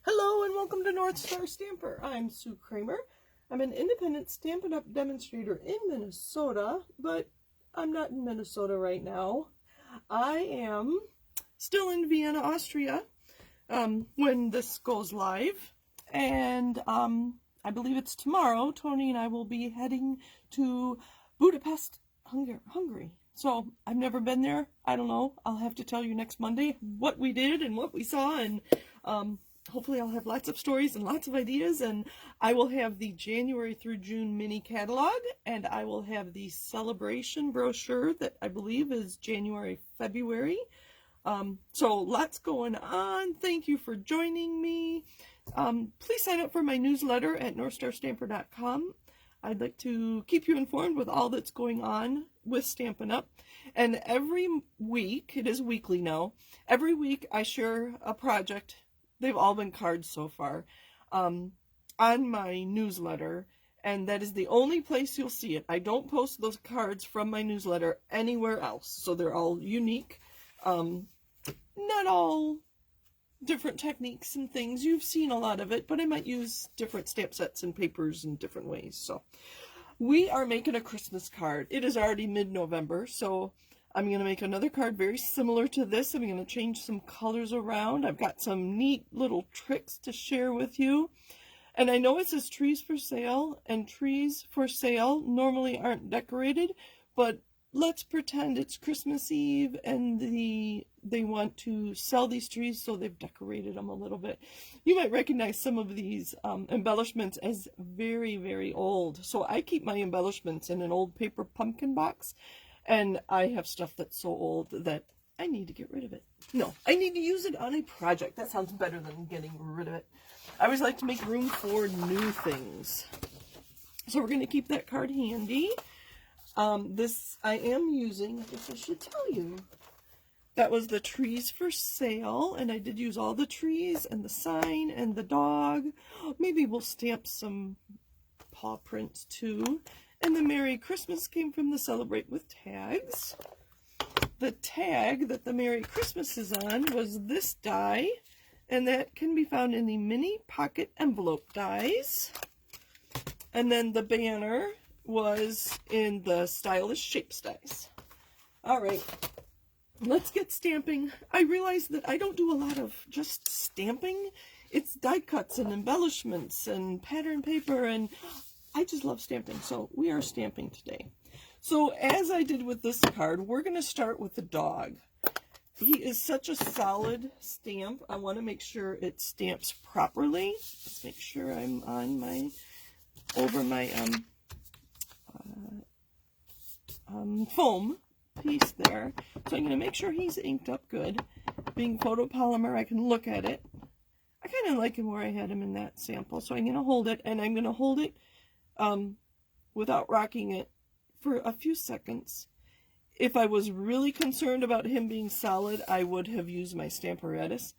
Hello and welcome to North Star Stamper. I'm Sue Kramer. I'm an independent Stampin' Up! Demonstrator in Minnesota, but I'm not in Minnesota right now. I am still in Vienna, Austria, when this goes live, and I believe it's tomorrow. Tony and I will be heading to Budapest, Hungary. So I've never been there. I don't know. I'll have to tell you next Monday what we did and what we saw, and hopefully I'll have lots of stories and lots of ideas, and I will have the January through June mini catalog, and I will have the celebration brochure that I believe is January, February. So lots going on. Thank you for joining me. Please sign up for my newsletter at northstarstamper.com. I'd like to keep you informed with all that's going on with Stampin' Up! And every week, it is weekly now, every week I share a project. They've all been cards so far, on my newsletter, and that is the only place you'll see it. I don't post those cards from my newsletter anywhere else, so they're all unique. Not all different techniques and things. You've seen a lot of it, but I might use different stamp sets and papers in different ways. So we are making a Christmas card. It is already mid-November, so I'm going to make another card very similar to this. I'm going to change some colors around. I've got some neat little tricks to share with you. And I know it says trees for sale, and trees for sale normally aren't decorated, but let's pretend it's Christmas Eve and they want to sell these trees, so they've decorated them a little bit. You might recognize some of these embellishments as very, very old. So I keep my embellishments in an old paper pumpkin box, and I have stuff that's so old that I need to get rid of it. No, I need to use it on a project. That sounds better than getting rid of it. I always like to make room for new things. So we're going to keep that card handy. This I am using, I guess I should tell you, that was the trees for sale, and I did use all the trees and the sign and the dog. Maybe we'll stamp some paw prints too. And the Merry Christmas came from the Celebrate with Tags. The tag that the Merry Christmas is on was this die, and that can be found in the mini pocket envelope dies. And then the banner was in the Stylish Shapes dies. All right, let's get stamping. I realize that I don't do a lot of just stamping. It's die cuts and embellishments and pattern paper, and I just love stamping, so we are stamping today. So as I did with this card, we're going to start with the dog. He is such a solid stamp. I want to make sure it stamps properly. Let's make sure I'm on my, over my foam piece there. So I'm going to make sure he's inked up good. Being photopolymer, I can look at it. I kind of like him where I had him in that sample. So I'm going to hold it, and I'm going to hold it without rocking it for a few seconds. If I was really concerned about him being solid, I would have used my Stamparatus.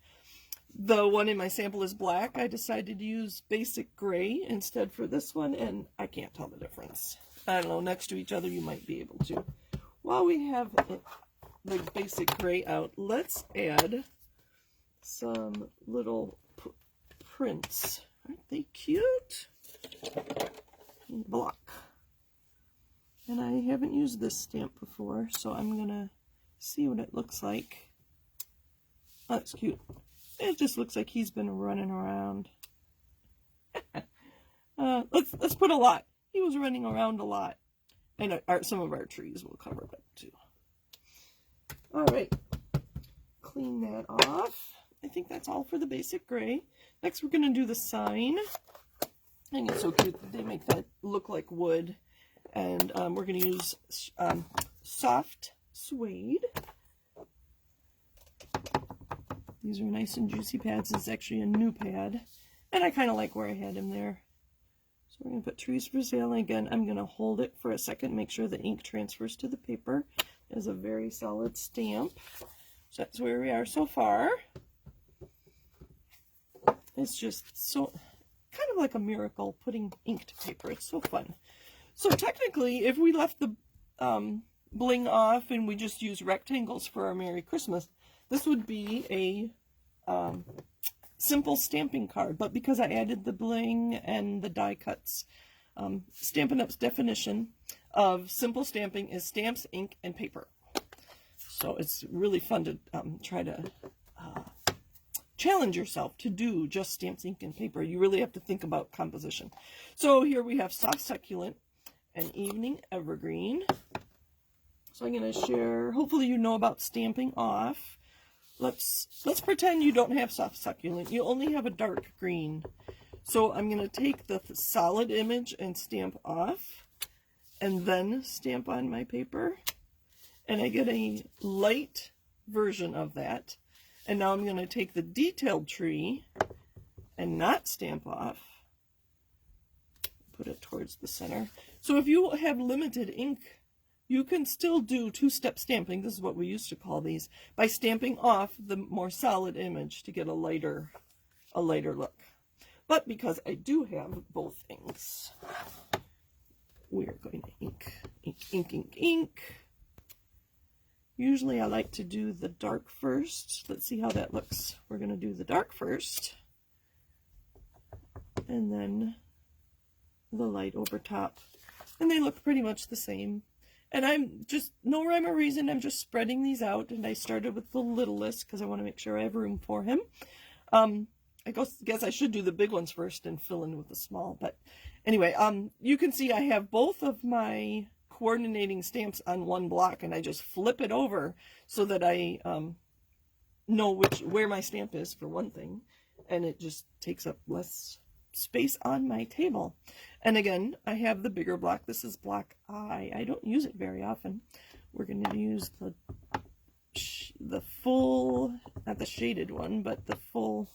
The one in my sample is black. I decided to use basic gray instead for this one, and I can't tell the difference. I don't know, next to each other you might be able to. While we have the basic gray out, let's add some little prints. Aren't they cute? Block. And I haven't used this stamp before, so I'm gonna see what it looks like. Oh, that's cute. It just looks like he's been running around. Let's put a lot. He was running around a lot. And some of our trees will cover that too. All right, clean that off. I think that's all for the basic gray. Next, we're gonna do the sign. I think it's so cute that they make that look like wood. And we're going to use soft suede. These are nice and juicy pads. This is actually a new pad. And I kind of like where I had him there. So we're going to put trees for sale. And again, I'm going to hold it for a second, make sure the ink transfers to the paper. It's a very solid stamp. So that's where we are so far. It's just so, kind of like a miracle putting ink to paper. It's so fun. So technically, if we left the bling off and we just use rectangles for our Merry Christmas, this would be a simple stamping card, but because I added the bling and the die cuts, Stampin' Up's definition of simple stamping is stamps, ink, and paper. So it's really fun to try to challenge yourself to do just stamps, ink, and paper. You really have to think about composition. So here we have Soft Succulent and Evening Evergreen. So I'm going to share, hopefully you know about Stamping Off. Let's pretend you don't have Soft Succulent. You only have a dark green. So I'm going to take the solid image and stamp off, and then stamp on my paper. And I get a light version of that. And now I'm going to take the detailed tree and not stamp off. Put it towards the center. So if you have limited ink, you can still do two-step stamping. This is what we used to call these, by stamping off the more solid image to get a lighter look. But because I do have both inks, we are going to ink, ink, ink, ink, ink. Usually I like to do the dark first. Let's see how that looks. We're going to do the dark first, and then the light over top. And they look pretty much the same. And I'm just, no rhyme or reason, I'm just spreading these out. And I started with the littlest because I want to make sure I have room for him. I guess I should do the big ones first and fill in with the small. But anyway, you can see I have both of my coordinating stamps on one block, and I just flip it over so that I know where my stamp is, for one thing, and it just takes up less space on my table. And again, I have the bigger block. This is block I. I don't use it very often. We're going to use the full, not the shaded one, but the full.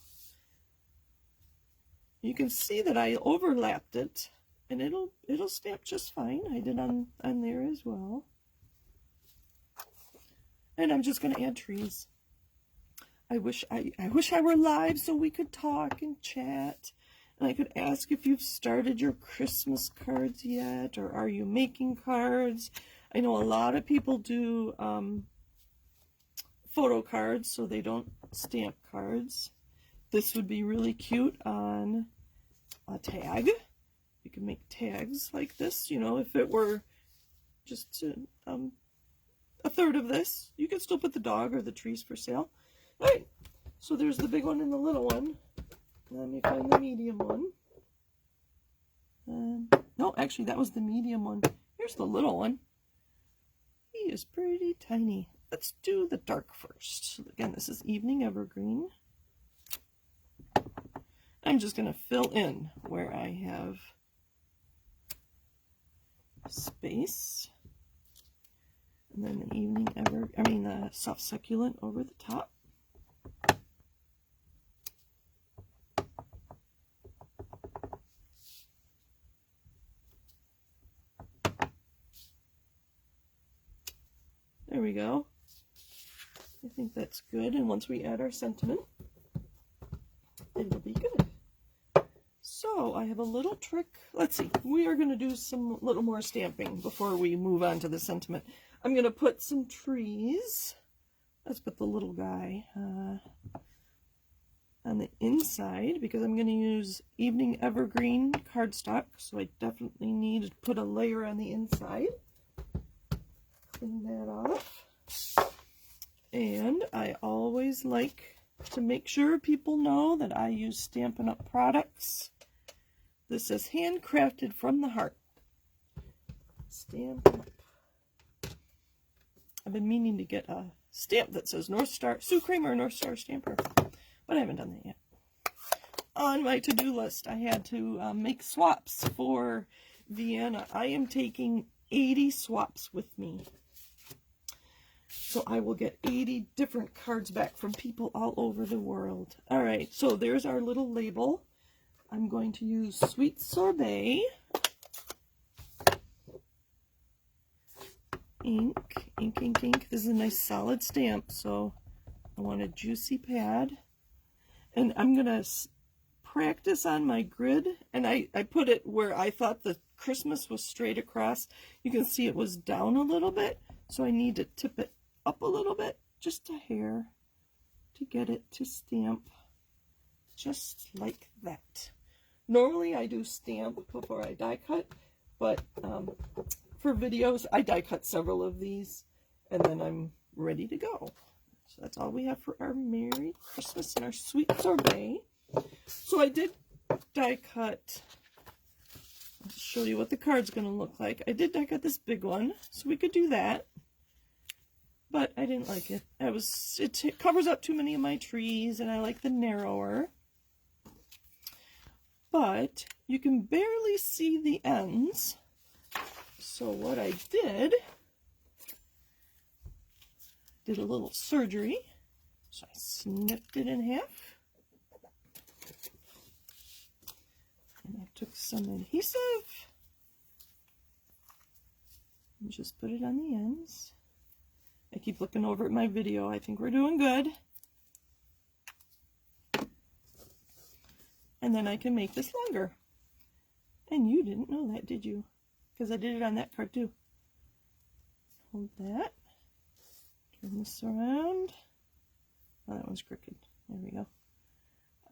You can see that I overlapped it, and it'll stamp just fine. I did on there as well. And I'm just going to add trees. I wish I were live so we could talk and chat. And I could ask if you've started your Christmas cards yet, or are you making cards? I know a lot of people do photo cards, so they don't stamp cards. This would be really cute on a tag. You can make tags like this, you know, if it were just a third of this. You can still put the dog or the trees for sale. All right, so there's the big one and the little one. Let me find the medium one. No, actually, that was the medium one. Here's the little one. He is pretty tiny. Let's do the dark first. Again, this is Evening Evergreen. I'm just going to fill in where I have space. And then the Soft Succulent over the top. There we go. I think that's good. And once we add our sentiment, it'll be good. So I have a little trick. Let's see. We are going to do some little more stamping before we move on to the sentiment. I'm going to put some trees. Let's put the little guy on the inside, because I'm going to use Evening Evergreen cardstock. So I definitely need to put a layer on the inside. Clean that off. And I always like to make sure people know that I use Stampin' Up! Products. This is handcrafted from the heart. Stampin' Up! I've been meaning to get a stamp that says North Star, Sue Kramer, North Star Stamper, but I haven't done that yet. On my to-do list, I had to make swaps for Vienna. I am taking 80 swaps with me. So I will get 80 different cards back from people all over the world. All right, so there's our little label. I'm going to use Sweet Sorbet ink, ink, ink, ink. This is a nice solid stamp, so I want a juicy pad. And I'm going to practice on my grid. And I put it where I thought the Christmas was straight across. You can see it was down a little bit, so I need to tip it up a little bit, just a hair, to get it to stamp just like that. Normally I do stamp before I die cut, but for videos I die cut several of these and then I'm ready to go. So that's all we have for our Merry Christmas and our sweet sorbet. So I did die cut. I'll show you what the card's going to look like. I did die cut this big one, so we could do that. But I didn't like it. It covers up too many of my trees, and I like the narrower. But you can barely see the ends. So what I did a little surgery. So I snipped it in half. And I took some adhesive and just put it on the ends. I keep looking over at my video. I think we're doing good. And then I can make this longer. And you didn't know that, did you? Because I did it on that card too. Hold that. Turn this around. Oh, that one's crooked. There we go.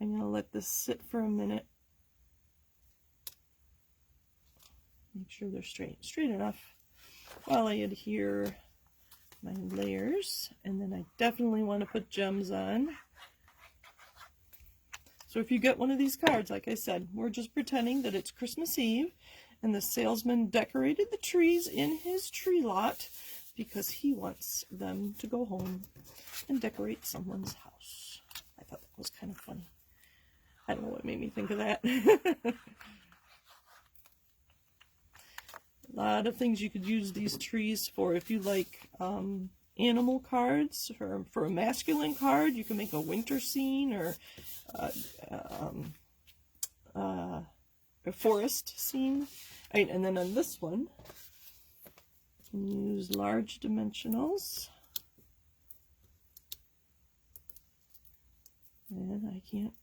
I'm going to let this sit for a minute. Make sure they're straight enough while I adhere my layers. And then I definitely want to put gems on. So if you get one of these cards, like I said, we're just pretending that it's Christmas Eve and the salesman decorated the trees in his tree lot because he wants them to go home and decorate someone's house. I thought that was kind of funny. I don't know what made me think of that. A lot of things you could use these trees for. If you like animal cards, or for a masculine card, you can make a winter scene or a forest scene. Right, and then on this one, you can use large dimensionals. And I can't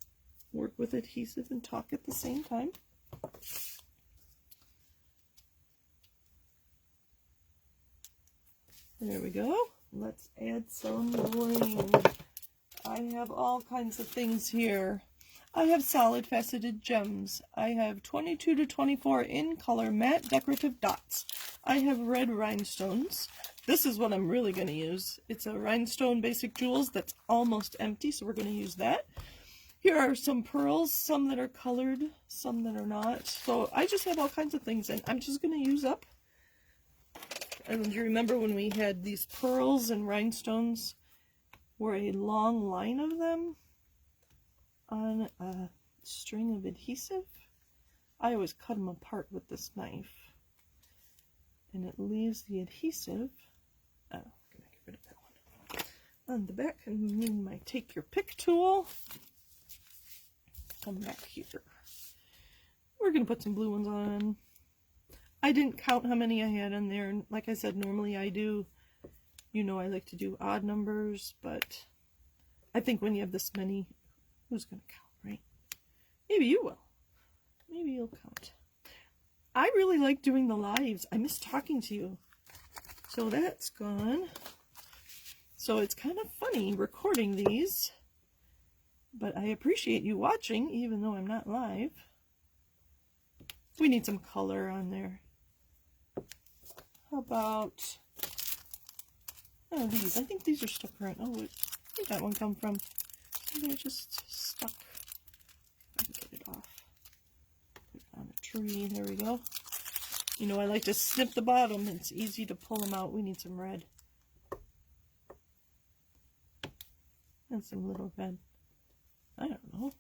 work with adhesive and talk at the same time. There we go. Let's add some bling. I have all kinds of things here. I have solid faceted gems. I have 22 to 24 in color matte decorative dots. I have red rhinestones. This is what I'm really going to use. It's a rhinestone basic jewels that's almost empty, so we're going to use that. Here are some pearls, some that are colored, some that are not. So I just have all kinds of things, and I'm just going to use up. And you remember when we had these pearls and rhinestones, were a long line of them on a string of adhesive? I always cut them apart with this knife. And it leaves the adhesive. Oh, I'm going to get rid of that one. On the back, I need my take your pick tool. Come back here. We're going to put some blue ones on. I didn't count how many I had in there. Like I said, normally I do, you know, I like to do odd numbers, but I think when you have this many, who's going to count, right? Maybe you will. Maybe you'll count. I really like doing the lives. I miss talking to you. So that's gone. So it's kind of funny recording these, but I appreciate you watching, even though I'm not live. We need some color on there. How about, oh, these. I think these are stuck around. Oh, where'd that one come from? They're just stuck. I can get it off. Put it on a tree. There we go. You know, I like to snip the bottom. It's easy to pull them out. We need some red. And some little red. I don't know.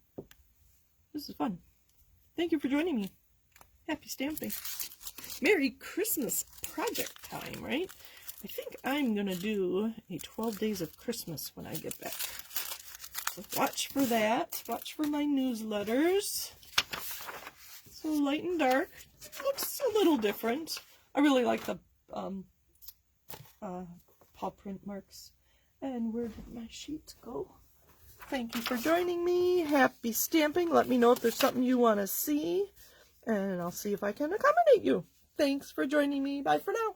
This is fun. Thank you for joining me. Happy stamping. Merry Christmas project time, right? I think I'm going to do a 12 Days of Christmas when I get back. So watch for that. Watch for my newsletters. So light and dark. Looks a little different. I really like the paw print marks. And where did my sheets go? Thank you for joining me. Happy stamping. Let me know if there's something you want to see. And I'll see if I can accommodate you. Thanks for joining me. Bye for now.